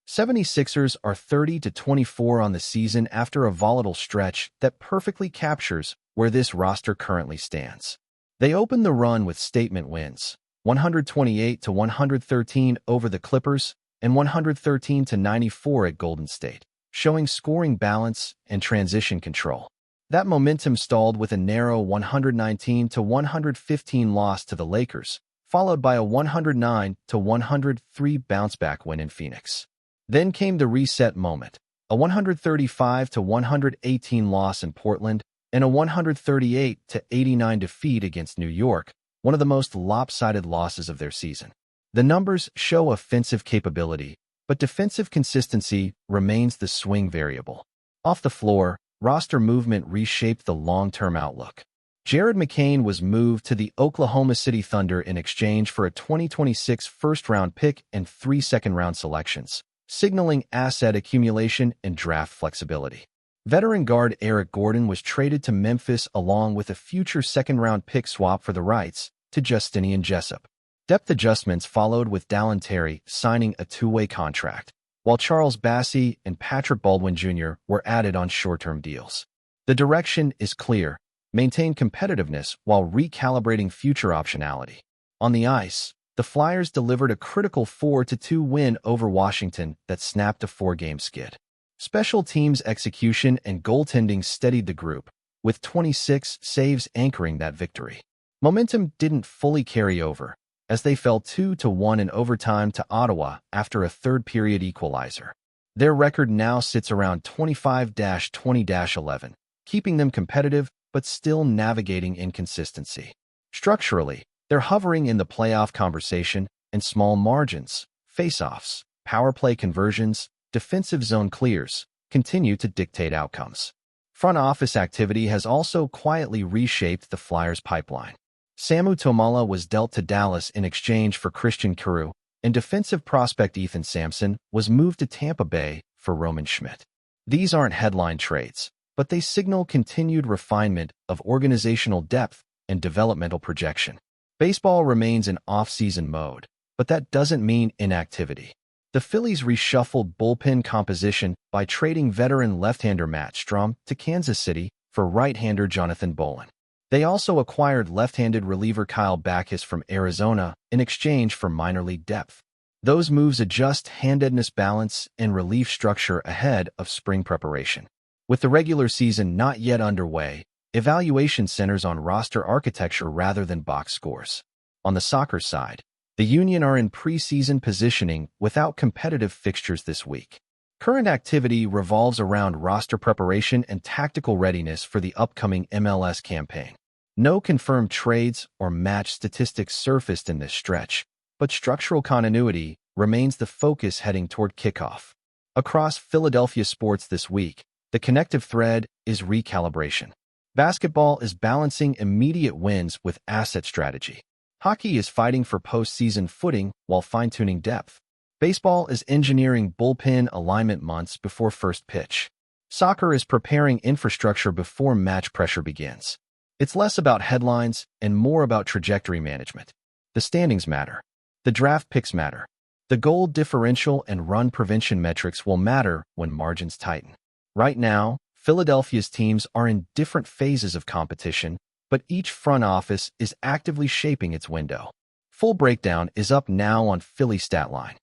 76ers are 30-24 on the season after a volatile stretch that perfectly captures where this roster currently stands. They opened the run with statement wins, 128-113 over the Clippers and 113-94 at Golden State, showing scoring balance and transition control. That momentum stalled with a narrow 119-115 loss to the Lakers, followed by a 109-103 bounce-back win in Phoenix. Then came the reset moment, a 135-118 loss in Portland and a 138-89 defeat against New York, one of the most lopsided losses of their season. The numbers show offensive capability, but defensive consistency remains the swing variable. Off the floor, roster movement reshaped the long-term outlook. Jared McCain was moved to the Oklahoma City Thunder in exchange for a 2026 first-round pick and 3 second-round selections, signaling asset accumulation and draft flexibility. Veteran guard Eric Gordon was traded to Memphis along with a future second-round pick swap for the rights to Justinian Jessup. Depth adjustments followed with Dallin Terry signing a two-way contract, while Charles Bassey and Patrick Baldwin Jr. were added on short-term deals. The direction is clear: maintain competitiveness while recalibrating future optionality. On the ice, the Flyers delivered a critical 4-2 win over Washington that snapped a 4-game skid. Special teams execution and goaltending steadied the group, with 26 saves anchoring that victory. Momentum didn't fully carry over, as they fell 2-1 in overtime to Ottawa after a third-period equalizer. Their record now sits around 25-20-11, keeping them competitive but still navigating inconsistency. Structurally, they're hovering in the playoff conversation, and small margins, face-offs, power play conversions, defensive zone clears continue to dictate outcomes. Front office activity has also quietly reshaped the Flyers' pipeline. Samu Tomala was dealt to Dallas in exchange for Christian Carew, and defensive prospect Ethan Sampson was moved to Tampa Bay for Roman Schmidt. These aren't headline trades, but they signal continued refinement of organizational depth and developmental projection. Baseball remains in off-season mode, but that doesn't mean inactivity. The Phillies reshuffled bullpen composition by trading veteran left-hander Matt Strom to Kansas City for right-hander Jonathan Bolin. They also acquired left-handed reliever Kyle Backus from Arizona in exchange for minor league depth. Those moves adjust handedness balance and relief structure ahead of spring preparation. With the regular season not yet underway, evaluation centers on roster architecture rather than box scores. On the soccer side, the Union are in preseason positioning without competitive fixtures this week. Current activity revolves around roster preparation and tactical readiness for the upcoming MLS campaign. No confirmed trades or match statistics surfaced in this stretch, but structural continuity remains the focus heading toward kickoff. Across Philadelphia sports this week, the connective thread is recalibration. Basketball is balancing immediate wins with asset strategy. Hockey is fighting for postseason footing while fine-tuning depth. Baseball is engineering bullpen alignment months before first pitch. Soccer is preparing infrastructure before match pressure begins. It's less about headlines and more about trajectory management. The standings matter. The draft picks matter. The goal differential and run prevention metrics will matter when margins tighten. Right now, Philadelphia's teams are in different phases of competition, but each front office is actively shaping its window. Full breakdown is up now on Philly Statline.